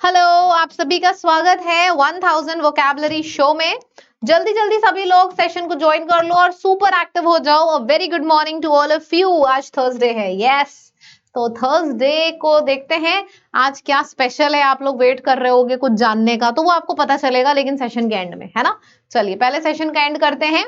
Hello, आप सभी का स्वागत है 1000 वोकैबुलरी शो में। जल्दी जल्दी सभी लोग सेशन को ज्वाइन कर लो और सुपर एक्टिव हो जाओ। A very good morning to all of you. आज थर्सडे है, यस। तो थर्सडे को देखते हैं आज क्या स्पेशल है। आप लोग वेट कर रहे होगे कुछ जानने का, तो वो आपको पता चलेगा लेकिन सेशन के एंड में, है ना। चलिए पहले सेशन का एंड करते हैं।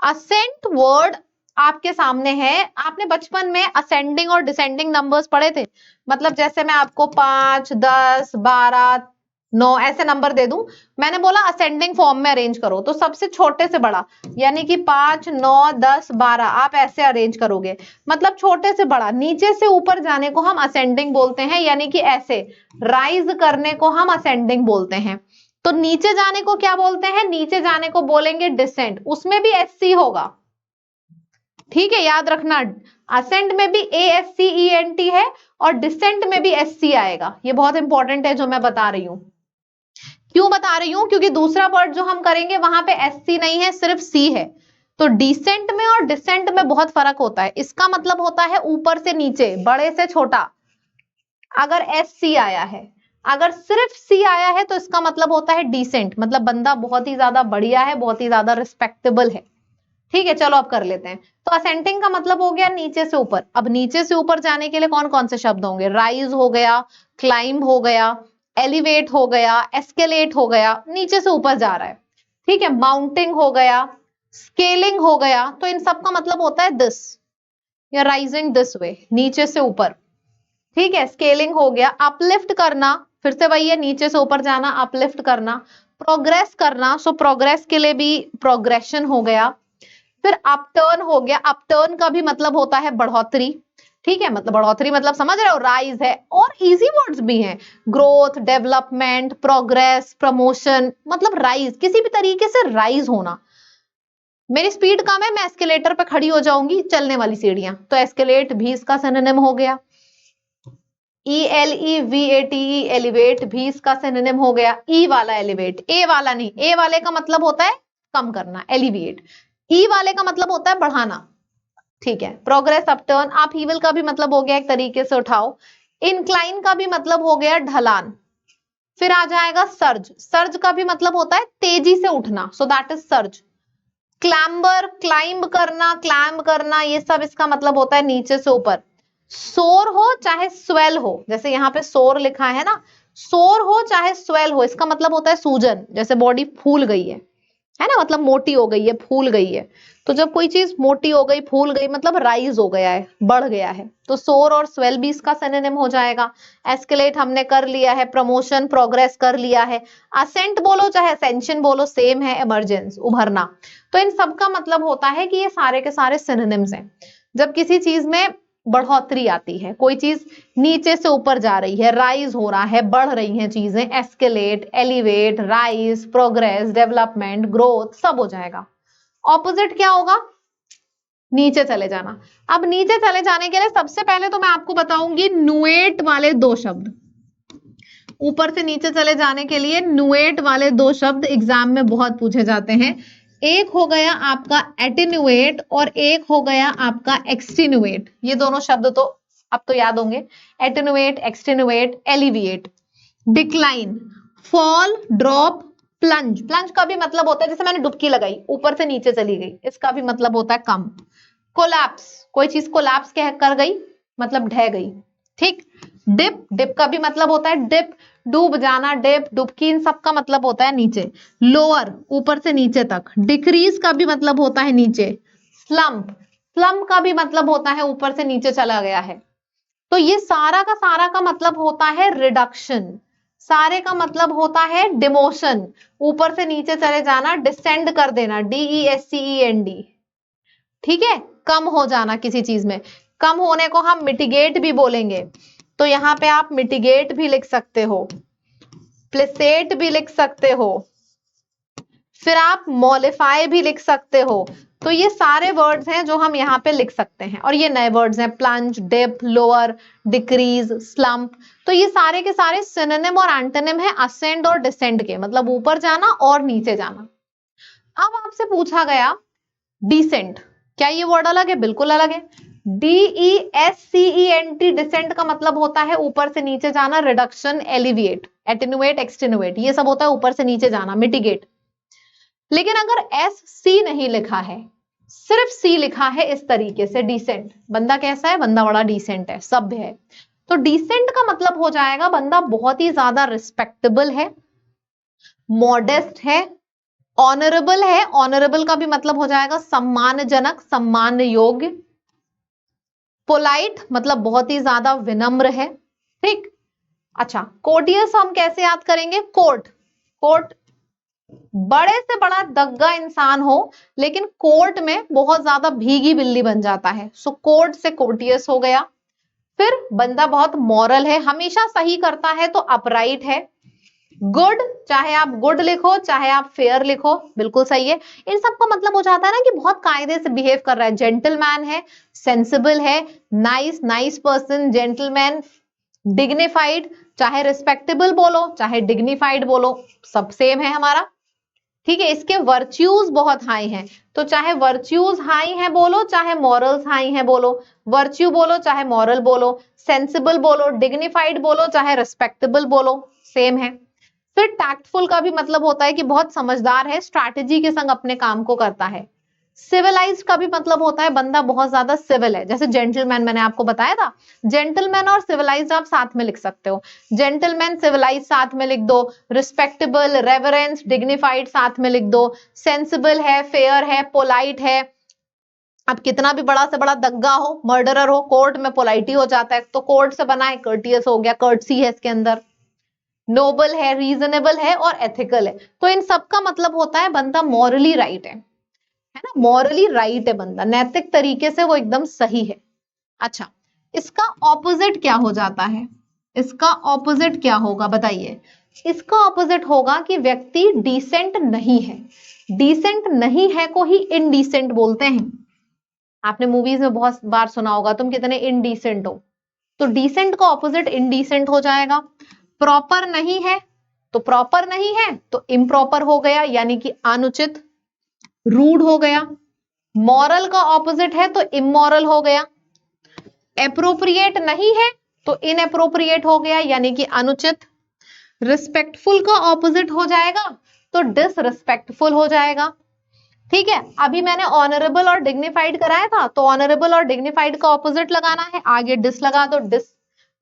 असेंट वर्ड आपके सामने है। आपने बचपन में असेंडिंग और डिसेंडिंग नंबर्स पढ़े थे। मतलब जैसे मैं आपको 5, 10, 12, 9 ऐसे नंबर दे दूं, मैंने बोला असेंडिंग फॉर्म में अरेंज करो, तो सबसे छोटे से बड़ा यानी कि 5, 9, 10, 12 आप ऐसे अरेंज करोगे। मतलब छोटे से बड़ा, नीचे से ऊपर जाने को हम असेंडिंग बोलते हैं, यानी कि ऐसे राइज करने को हम असेंडिंग बोलते हैं। तो नीचे जाने को क्या बोलते हैं? नीचे जाने को बोलेंगे डिसेंड। उसमें भी एससी होगा, ठीक है, याद रखना। असेंड में भी ASCENT है और डिसेंट में भी SC आएगा। ये बहुत इंपॉर्टेंट है जो मैं बता रही हूं। क्यों बता रही हूं? क्योंकि दूसरा वर्ड जो हम करेंगे वहां पे SC नहीं है, सिर्फ C है। तो डिसेंट में और डिसेंट में बहुत फर्क होता है। इसका मतलब होता है ऊपर से नीचे, बड़े से छोटा। अगर SC आया है, अगर सिर्फ C आया है तो इसका मतलब होता है डिसेंट, मतलब बंदा बहुत ही ज्यादा बढ़िया है, बहुत ही ज्यादा रिस्पेक्टेबल है। ठीक है, चलो अब कर लेते हैं। तो असेंडिंग का मतलब हो गया नीचे से ऊपर। अब नीचे से ऊपर जाने के लिए कौन कौन से शब्द होंगे? राइज हो गया, क्लाइंब हो गया, एलिवेट हो गया, एस्केलेट हो गया, नीचे से ऊपर जा रहा है। ठीक है, माउंटिंग हो गया, स्केलिंग हो गया। तो इन सब का मतलब होता है दिस, या राइजिंग दिस वे, नीचे से ऊपर। ठीक है, स्केलिंग हो गया। अपलिफ्ट करना, फिर से वही है, नीचे से ऊपर जाना, अपलिफ्ट करना। प्रोग्रेस करना, सो प्रोग्रेस के लिए भी प्रोग्रेशन हो गया। फिर अपटर्न हो गया। अपटर्न का भी मतलब होता है बढ़ोतरी। ठीक है, मतलब बढ़ोतरी मतलब समझ रहे हो, राइज है। और इजी वर्ड्स भी हैं, ग्रोथ, डेवलपमेंट, प्रोग्रेस, प्रमोशन, मतलब राइज, किसी भी तरीके से राइज होना। मेरी स्पीड कम है, मैं एस्केलेटर पे खड़ी हो जाऊंगी, चलने वाली सीढ़ियां, तो एस्केलेट भी इसका सिनोनिम हो गया। ELEVATE, एलिवेट भी इसका सिनोनिम हो गया। ई वाला एलिवेट, ए वाला नहीं, ए वाले का मतलब होता है कम करना, एलिवेट। ई वाले का मतलब होता है बढ़ाना। ठीक है, प्रोग्रेस, अपटर्न। अपहीवल का भी मतलब हो गया एक तरीके से उठाओ। इंक्लाइन का भी मतलब हो गया ढलान। फिर आ जाएगा सर्ज। सर्ज का भी मतलब होता है तेजी से उठना, so that is surge. Clamber, climb करना, क्लैम्ब करना, ये सब इसका मतलब होता है नीचे से ऊपर। सोर हो चाहे स्वेल हो, जैसे यहाँ पे सोर लिखा है ना, सोर हो चाहे स्वेल हो, इसका मतलब होता है सूजन, जैसे बॉडी फूल गई है ना, मतलब मोटी हो गई है, फूल गई है। तो जब कोई चीज मोटी हो गई, फूल गई, मतलब राइज हो गया है, बढ़ गया है। तो सोर और स्वेल भी इसका सिनोनिम हो जाएगा। एस्केलेट हमने कर लिया है, प्रमोशन, प्रोग्रेस कर लिया है। असेंट बोलो चाहे असेंशन बोलो, सेम है, इमरजेंस, उभरना। तो इन सब का मतलब होता है कि ये सारे के सारे सिनोनिम्स हैं। जब किसी चीज में बढ़ोतरी आती है, कोई चीज नीचे से ऊपर जा रही है, राइज हो रहा है, बढ़ रही हैं चीजें, escalate, elevate, rise, progress, development, growth, सब हो जाएगा। ऑपोजिट क्या होगा? नीचे चले जाना। अब नीचे चले जाने के लिए सबसे पहले तो मैं आपको बताऊंगी नुएट वाले दो शब्द। ऊपर से नीचे चले जाने के लिए नुएट वाले दो शब्द एग्जाम में बहुत पूछे जाते हैं। एक हो गया आपका एटेन्युएट और एक हो गया आपका एक्सटेन्युएट। ये दोनों शब्द तो अब तो याद होंगे। Attenuate, extenuate, alleviate. Decline, fall, drop, plunge. Plunge का भी मतलब होता है, जैसे मैंने डुबकी लगाई, ऊपर से नीचे चली गई, इसका भी मतलब होता है कम। कोलैप्स, कोई चीज कोलैप्स कर गई, मतलब ढह गई। ठीक। डिप, डिप का भी मतलब होता है डिप, डूब जाना, डिप, डुबकी, इन सब का मतलब होता है नीचे। लोअर, ऊपर से नीचे तक। डिक्रीज का भी मतलब होता है नीचे। स्लम्प, स्लम्प का भी मतलब होता है ऊपर से नीचे चला गया है। तो ये सारा का मतलब होता है रिडक्शन, सारे का मतलब होता है डिमोशन, ऊपर से नीचे चले जाना, डिसेंड कर देना, DESCEND। ठीक है, कम हो जाना किसी चीज में। कम होने को हम मिटिगेट भी बोलेंगे, तो यहां पे आप मिटिगेट भी लिख सकते हो, प्लेसेट भी लिख सकते हो, फिर आप मॉलिफाई भी लिख सकते हो। तो ये सारे वर्ड्स हैं जो हम यहाँ पे लिख सकते हैं, और ये नए वर्ड्स हैं, plunge, dip, lower, decrease, slump. तो ये सारे के सारे सिनोनिम और एंटोनिम है असेंड और डिसेंड के, मतलब ऊपर जाना और नीचे जाना। अब आपसे पूछा गया डिसेंट, क्या ये वर्ड अलग है? बिल्कुल अलग है। DESCENT, डिसेंट का मतलब होता है ऊपर से नीचे जाना, रिडक्शन, एलिविएट। एटेन्युएट, एक्सटेन्युएट, ये सब होता है ऊपर से नीचे जाना, मिटिगेट। लेकिन अगर SC नहीं लिखा है, सिर्फ C लिखा है इस तरीके से, डिसेंट, बंदा कैसा है, बंदा बड़ा डिसेंट है, सभ्य है, तो डिसेंट का मतलब हो जाएगा बंदा बहुत ही ज्यादा रिस्पेक्टेबल है, मॉडेस्ट है, ऑनरेबल है, ऑनरेबल का भी मतलब हो जाएगा सम्मानजनक, सम्मान योग्य, पोलाइट मतलब बहुत ही ज्यादा विनम्र है, ठीक। अच्छा, कोर्टियस हम कैसे याद करेंगे, कोर्ट, कोर्ट बड़े से बड़ा दग्गा इंसान हो लेकिन कोर्ट में बहुत ज्यादा भीगी बिल्ली बन जाता है, सो कोर्ट से कोर्टियस हो गया। फिर बंदा बहुत मॉरल है, हमेशा सही करता है तो अपराइट है, गुड, चाहे आप गुड लिखो चाहे आप फेयर लिखो, बिल्कुल सही है। इन सब का मतलब हो जाता है ना कि बहुत कायदे से बिहेव कर रहा है, जेंटलमैन है, सेंसिबल है, nice, nice person, gentleman, dignified, चाहे रिस्पेक्टेबल बोलो चाहे डिग्निफाइड बोलो, सब सेम है हमारा, ठीक है। इसके वर्च्यूज बहुत हाई हैं, तो चाहे वर्च्यूज हाई है बोलो चाहे मॉरल्स हाई है बोलो, वर्च्यू बोलो चाहे मॉरल बोलो, सेंसिबल बोलो, डिग्निफाइड बोलो चाहे रिस्पेक्टेबल बोलो, सेम है। फिर टैक्टफुल का भी मतलब होता है कि बहुत समझदार है, स्ट्रैटेजी के संग अपने काम को करता है। सिविलाइज्ड का भी मतलब होता है बंदा बहुत ज्यादा सिविल है, जैसे जेंटलमैन मैंने आपको बताया था, जेंटलमैन और सिविलाइज्ड आप साथ में लिख सकते हो, जेंटलमैन सिविलाइज्ड साथ में लिख दो, रिस्पेक्टेबल, रेवरेंस, डिग्निफाइड साथ में लिख दो, सेंसिबल है, फेयर है, पोलाइट है। अब कितना भी बड़ा से बड़ा दग्गा हो, मर्डरर हो, कोर्ट में पोलाइटी हो जाता है, तो कोर्ट से बना है कर्टियस हो गया, कर्टसी है इसके अंदर, नोबल है, रीजनेबल है और एथिकल है। तो इन सब का मतलब होता है बंदा मॉरली राइट है ना, मॉरली राइट है बंदा, नैतिक तरीके से वो एकदम सही है। अच्छा, इसका ऑपोजिट क्या हो जाता है, इसका ऑपोजिट क्या होगा बताइए, इसका ऑपोजिट होगा कि व्यक्ति डिसेंट नहीं है, डिसेंट नहीं है को ही इनडिसेंट बोलते हैं। आपने मूवीज में बहुत बार सुना होगा तुम कितने इनडिसेंट हो, तो डिसेंट का ऑपोजिट इनडिसेंट हो जाएगा। प्रॉपर नहीं है तो प्रॉपर नहीं है तो इम्प्रॉपर हो गया, यानी कि अनुचित, रूड हो गया। मॉरल का ऑपोजिट है तो इमोरल हो गया। एप्रोप्रिएट नहीं है तो इनएप्रोप्रिएट हो गया, यानी कि अनुचित। रिस्पेक्टफुल का ऑपोजिट हो जाएगा तो डिसरिस्पेक्टफुल हो जाएगा, ठीक है। अभी मैंने ऑनरेबल और डिग्निफाइड कराया था, तो ऑनरेबल और डिग्निफाइड का ऑपोजिट लगाना है, आगे डिस लगा दो,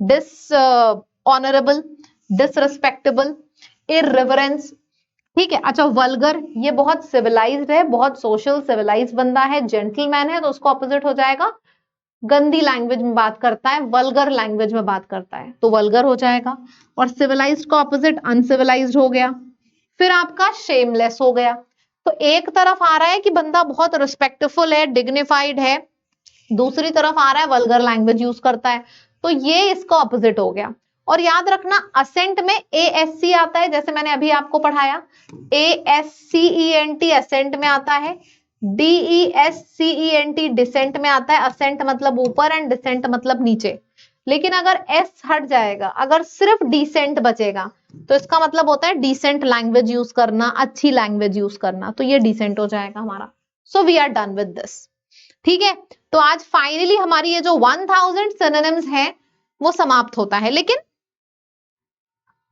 डिस ऑनरेबल, डिसरिस्पेक्टेबल, इररिवरेंस, ठीक है। अच्छा, वल्गर, ये बहुत सिविलाइज्ड है, बहुत सोशल सिविलाइज्ड बंदा है, जेंटलमैन है, तो उसको ऑपोजिट हो जाएगा, गंदी लैंग्वेज में बात करता है, वल्गर लैंग्वेज में बात करता है, तो वल्गर हो जाएगा। और सिविलाइज्ड का ऑपोजिट अनसिविलाइज्ड हो गया। फिर आपका शेमलेस हो गया। तो एक तरफ आ रहा है कि बंदा बहुत रिस्पेक्टफुल है, डिग्निफाइड है, दूसरी तरफ आ रहा है वल्गर लैंग्वेज यूज करता है, तो ये इसका ऑपोजिट हो गया। और याद रखना असेंट में ASC आता है, जैसे मैंने अभी आपको पढ़ाया, ASCENT असेंट में आता है, DESCENT डिसेंट में आता है। असेंट मतलब ऊपर एंड डिसेंट मतलब नीचे। लेकिन अगर S हट जाएगा, अगर सिर्फ डिसेंट बचेगा, तो इसका मतलब होता है डिसेंट लैंग्वेज यूज करना, अच्छी लैंग्वेज यूज करना, तो ये डिसेंट हो जाएगा हमारा। So we are done with this, ठीक है। तो आज फाइनली हमारी ये जो 1000 सिनोनिम्स हैं वो समाप्त होता है। लेकिन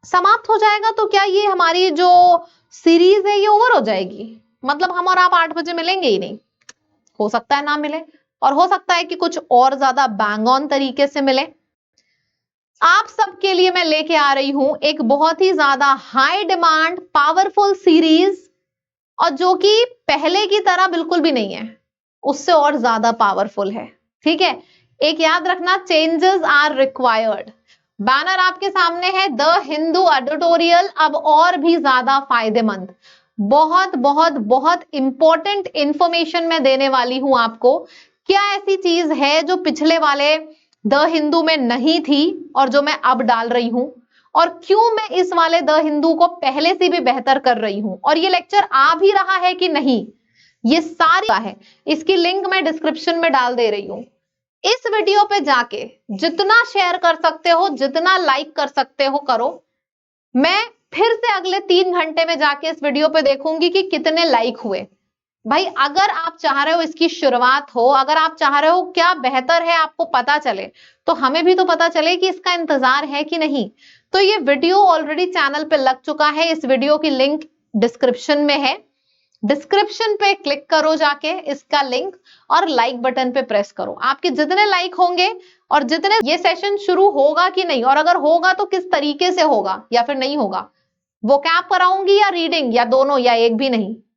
समाप्त हो जाएगा तो क्या ये हमारी जो सीरीज है ये ओवर हो जाएगी? मतलब हम और आप 8 बजे मिलेंगे ही नहीं? हो सकता है ना मिले, और हो सकता है कि कुछ और ज्यादा बैंग ऑन तरीके से मिले। आप सबके लिए मैं लेके आ रही हूं एक बहुत ही ज्यादा हाई डिमांड पावरफुल सीरीज, और जो कि पहले की तरह बिल्कुल भी नहीं है, उससे और ज्यादा पावरफुल है, ठीक है। एक याद रखना, चेंजेस आर रिक्वायर्ड। बैनर आपके सामने है, द हिंदू एडिटोरियल, अब और भी ज्यादा फायदेमंद, बहुत बहुत बहुत इंपॉर्टेंट इंफॉर्मेशन मैं देने वाली हूं आपको। क्या ऐसी चीज है जो पिछले वाले द हिंदू में नहीं थी और जो मैं अब डाल रही हूं, और क्यों मैं इस वाले द हिंदू को पहले से भी बेहतर कर रही हूं, और ये लेक्चर आ भी रहा है कि नहीं, ये सारी है। इसकी लिंक मैं डिस्क्रिप्शन में डाल दे रही हूं। इस वीडियो पे जाके जितना शेयर कर सकते हो, जितना लाइक कर सकते हो करो। मैं फिर से अगले 3 घंटे में जाके इस वीडियो पे देखूंगी कि कितने लाइक हुए। भाई अगर आप चाह रहे हो इसकी शुरुआत हो, अगर आप चाह रहे हो क्या बेहतर है आपको पता चले, तो हमें भी तो पता चले कि इसका इंतजार है कि नहीं। तो ये वीडियो ऑलरेडी चैनल पे लग चुका है, इस वीडियो की लिंक डिस्क्रिप्शन में है, डिस्क्रिप्शन पे क्लिक करो जाके इसका लिंक और लाइक बटन पे प्रेस करो। आपके जितने लाइक होंगे और जितने ये सेशन शुरू होगा कि नहीं, और अगर होगा तो किस तरीके से होगा या फिर नहीं होगा, वो कैप कराऊंगी या रीडिंग या दोनों या एक भी नहीं,